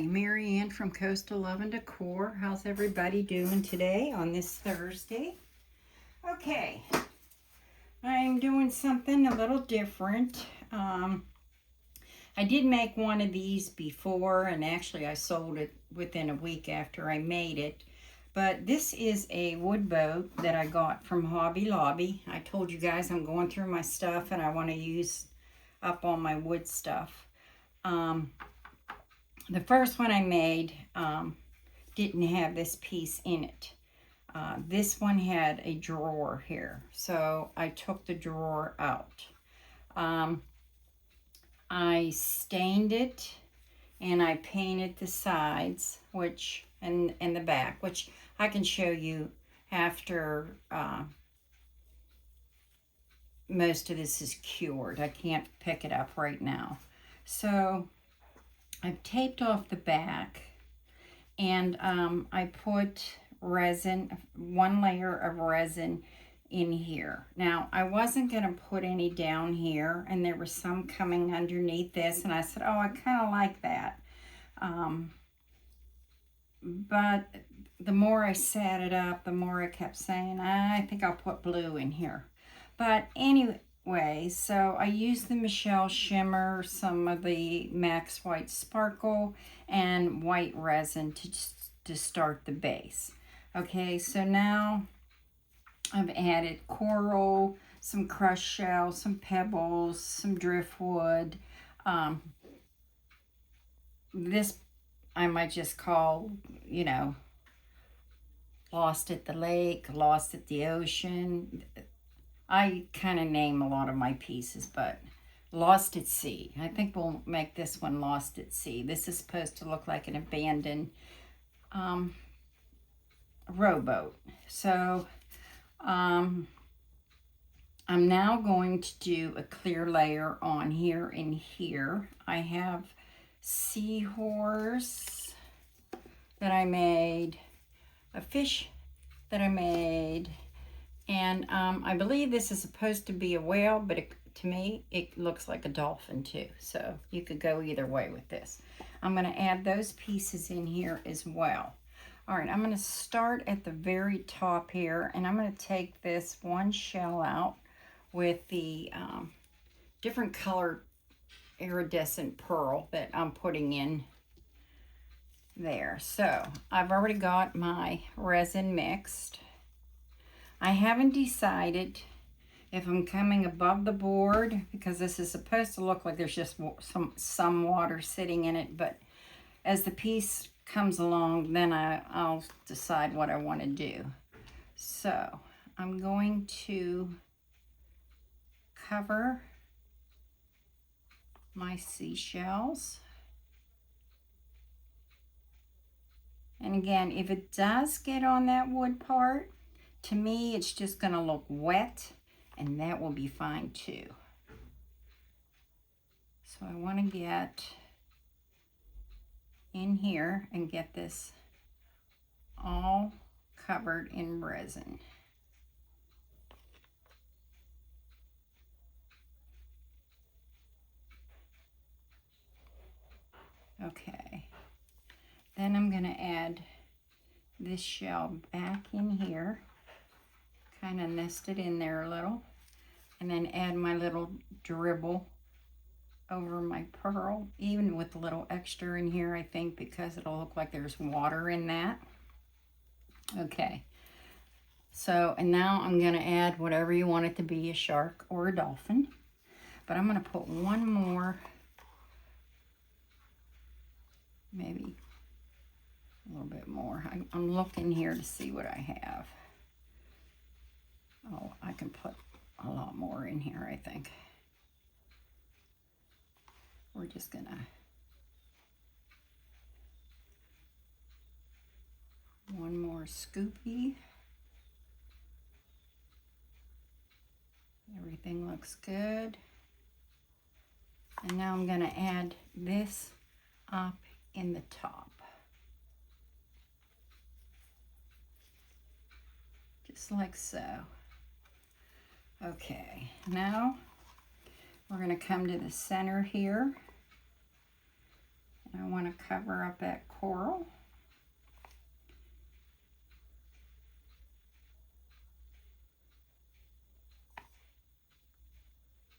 Hi, Mary Ann from Coastal Love and Decor. How's everybody doing today on this Thursday? Okay, I'm doing something a little different. I did make one of these before, and actually I sold it within a week after I made it. But this is a wood boat that I got from Hobby Lobby. I told you guys I'm going through my stuff and I want to use up all my wood stuff. The first one I made didn't have this piece in it. This one had a drawer here, so I took the drawer out. I stained it and I painted the sides, which and the back, which I can show you after most of this is cured. I can't pick it up right now. So I've taped off the back, and I put resin, one layer of resin in here. Now, I wasn't going to put any down here, and there was some coming underneath this, and I said, oh, I kind of like that. But the more I set it up, the more I kept saying, I think I'll put blue in here. But anyway, so I used the Michelle Shimmer, some of the Max White Sparkle, and white resin to start the base. Okay, so now I've added coral, some crushed shell, some pebbles, some driftwood. This I might just call, Lost at the Lake, Lost at the Ocean. I kind of name a lot of my pieces, but Lost at Sea. I think we'll make this one Lost at Sea. This is supposed to look like an abandoned rowboat. So I'm now going to do a clear layer on here and here. I have seahorse that I made, a fish that I made, and I believe this is supposed to be a whale, but to me it looks like a dolphin too, so you could go either way with this. I'm going to add those pieces in here as well. All right, I'm going to start at the very top here, and I'm going to take this one shell out with the different colored iridescent pearl that I'm putting in there. So I've already got my resin mixed. I haven't decided if I'm coming above the board, because this is supposed to look like there's just some water sitting in it, but as the piece comes along, then I'll decide what I want to do. So I'm going to cover my seashells. And again, if it does get on that wood part, to me it's just going to look wet, and that will be fine too. So I want to get in here and get this all covered in resin. Okay, then I'm going to add this shell back in here, kind of nest it in there a little, and then add my little dribble over my pearl, even with a little extra in here, I think, because it'll look like there's water in that. Okay, so, and now I'm going to add whatever you want it to be, a shark or a dolphin, but I'm going to put one more, maybe a little bit more. I'm looking here to see what I have. Oh, I can put a lot more in here, I think. We're just gonna one more scoopy. Everything looks good. And now I'm gonna add this up in the top. Just like so. Okay, now we're going to come to the center here, I want to cover up that coral.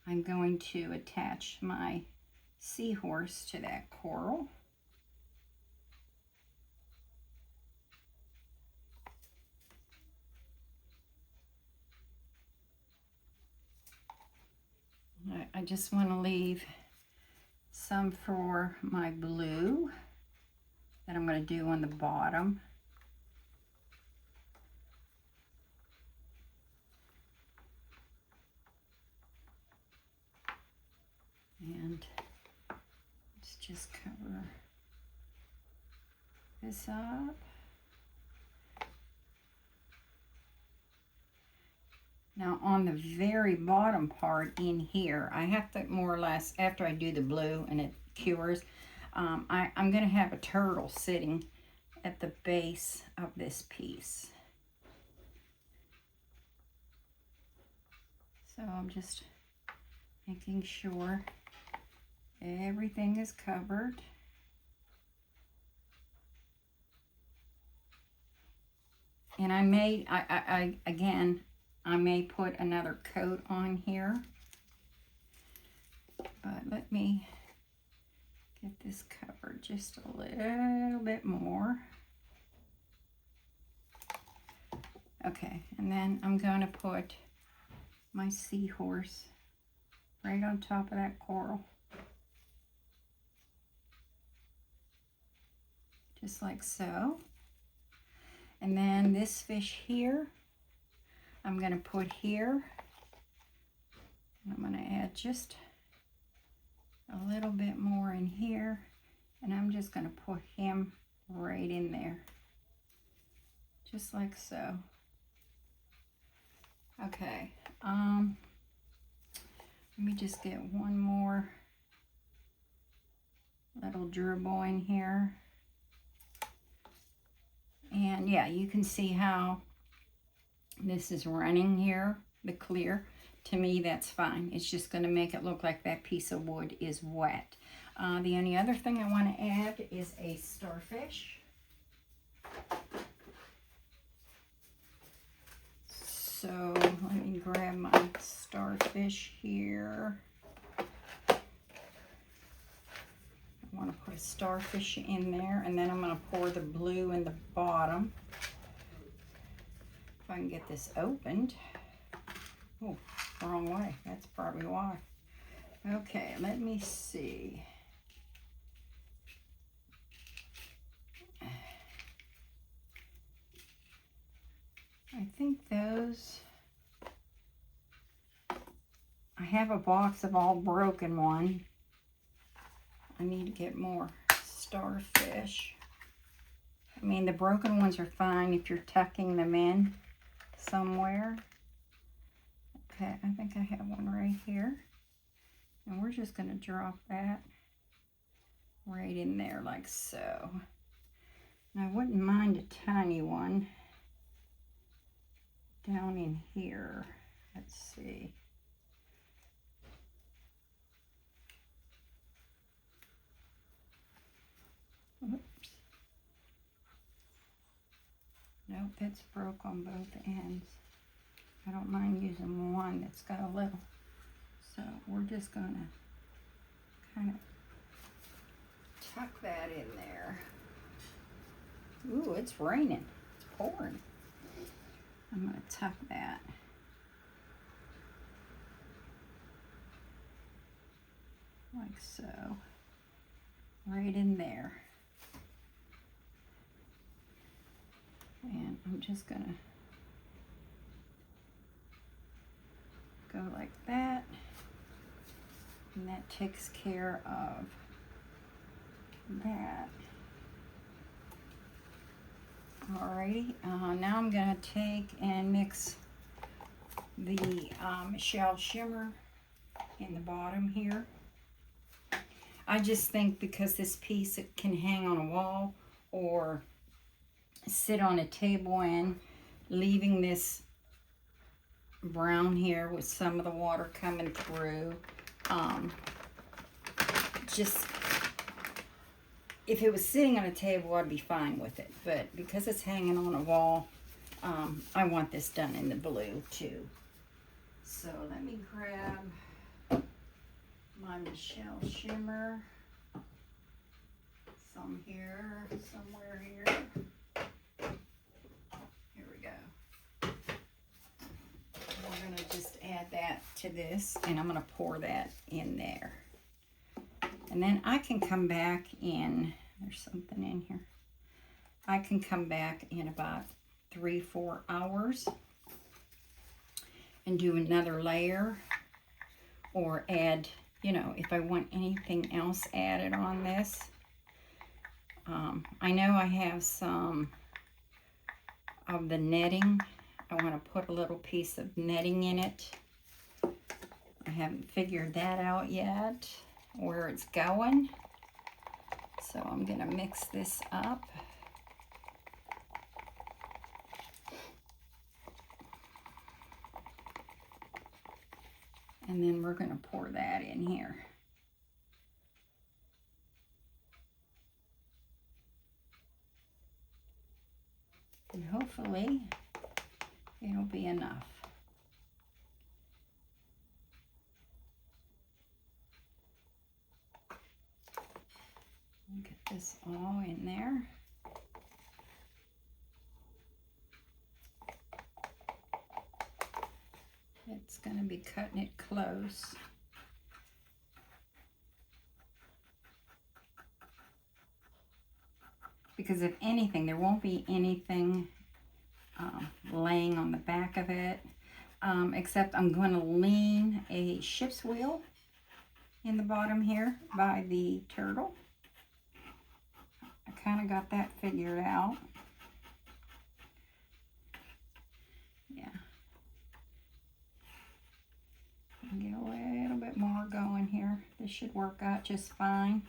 I'm going to attach my seahorse to that coral. I just want to leave some for my blue that I'm going to do on the bottom. And let's just cover this up. Now on the very bottom part in here, I have to more or less, after I do the blue and it cures, I'm going to have a turtle sitting at the base of this piece. So I'm just making sure everything is covered. And I may, again, I may put another coat on here, but let me get this covered just a little bit more. Okay, and then I'm going to put my seahorse right on top of that coral. Just like so. And then this fish here, I'm going to put here. I'm going to add just a little bit more in here. And I'm just going to put him right in there. Just like so. Okay. Let me just get one more little dribble in here. And yeah, you can see how this is running here, the clear. To me, that's fine. It's just going to make it look like that piece of wood is wet. The only other thing I want to add is a starfish. So let me grab my starfish here. I want to put a starfish in there, and then I'm going to pour the blue in the bottom. If I can get this opened. Oh, wrong way. That's probably why. Okay, let me see. I think those, I have a box of all broken one. I need to get more starfish. I mean, the broken ones are fine if you're tucking them in somewhere. Okay, I think I have one right here. And we're just going to drop that right in there like so. And I wouldn't mind a tiny one down in here. Let's see. Oops. Nope, it's broke on both ends. I don't mind using one that's got a little. So we're just going to kind of tuck that in there. Ooh, it's raining. It's pouring. I'm going to tuck that. Like so. Right in there. And I'm just going to go like that. And that takes care of that. Alrighty, now I'm going to take and mix the shell shimmer in the bottom here. I just think because this piece it can hang on a wall or sit on a table, and leaving this brown here with some of the water coming through just if it was sitting on a table, I'd be fine with it. But because it's hanging on a wall, I want this done in the blue too. So let me grab my Michelle shimmer. Some here, somewhere here. Here we go. We're gonna just add that to this, and I'm gonna pour that in there. And then I can come back in, there's something in here. I can come back in about 3-4 hours and do another layer, or add, you know, if I want anything else added on this. I know I have some of the netting. I want to put a little piece of netting in it. I haven't figured that out yet, where it's going. So I'm going to mix this up. And then we're going to pour that in here. And hopefully it'll be enough. Get this all in there. It's going to be cutting it close. Because if anything, there won't be anything laying on the back of it, except I'm going to lean a ship's wheel in the bottom here by the turtle. I kind of got that figured out. Yeah. Get a little bit more going here. This should work out just fine.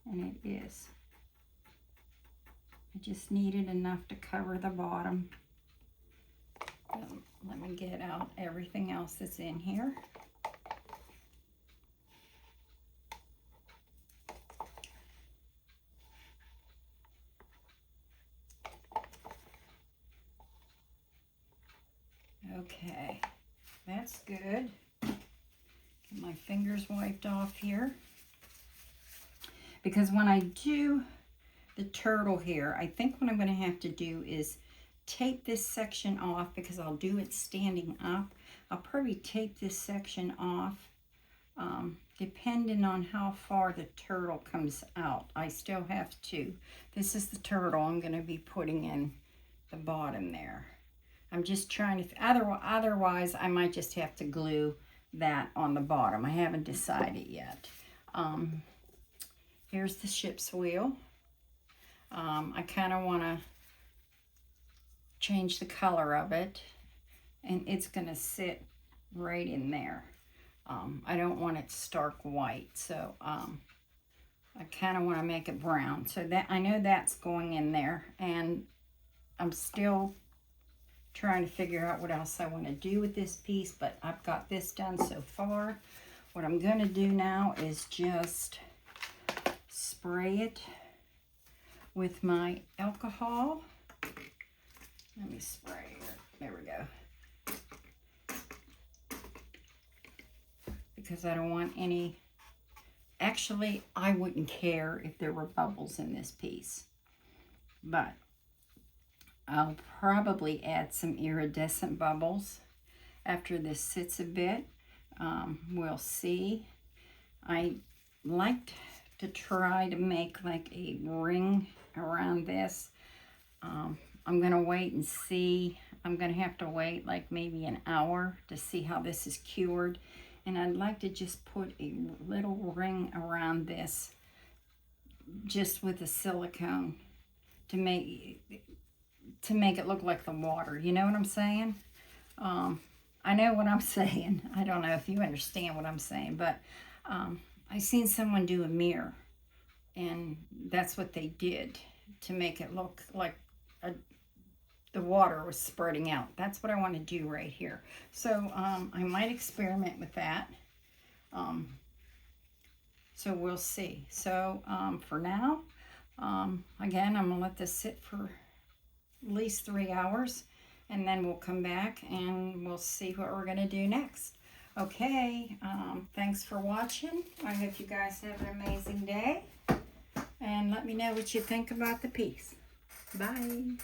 And it is. I just needed enough to cover the bottom. Let me get out everything else that's in here. Okay, that's good. Get my fingers wiped off here. Because when I do the turtle here, I think what I'm going to have to do is tape this section off, because I'll do it standing up. I'll probably tape this section off, depending on how far the turtle comes out. I still have to. This is the turtle I'm going to be putting in the bottom there. I'm just trying to, otherwise I might just have to glue that on the bottom. I haven't decided yet. Here's the ship's wheel. I kind of want to change the color of it, and it's going to sit right in there. I don't want it stark white, so I kind of want to make it brown. So that I know that's going in there, and I'm still trying to figure out what else I want to do with this piece, but I've got this done so far. What I'm going to do now is just spray it with my alcohol. Let me spray it. There we go. Because I don't want any, actually I wouldn't care if there were bubbles in this piece, but I'll probably add some iridescent bubbles after this sits a bit. We'll see. I liked to try to make like a ring around this. I'm gonna wait and see. I'm gonna have to wait like maybe an hour to see how this is cured. And I'd like to just put a little ring around this just with the silicone to make it look like the water. You know what I'm saying? I know what I'm saying. I don't know if you understand what I'm saying, but I seen someone do a mirror, and that's what they did to make it look like the water was spreading out. That's what I want to do right here. So I might experiment with that. So we'll see. So for now, again, I'm gonna let this sit for at least 3 hours, and then we'll come back and we'll see what we're gonna do next. Okay, thanks for watching. I hope you guys have an amazing day, and let me know what you think about the piece. Bye.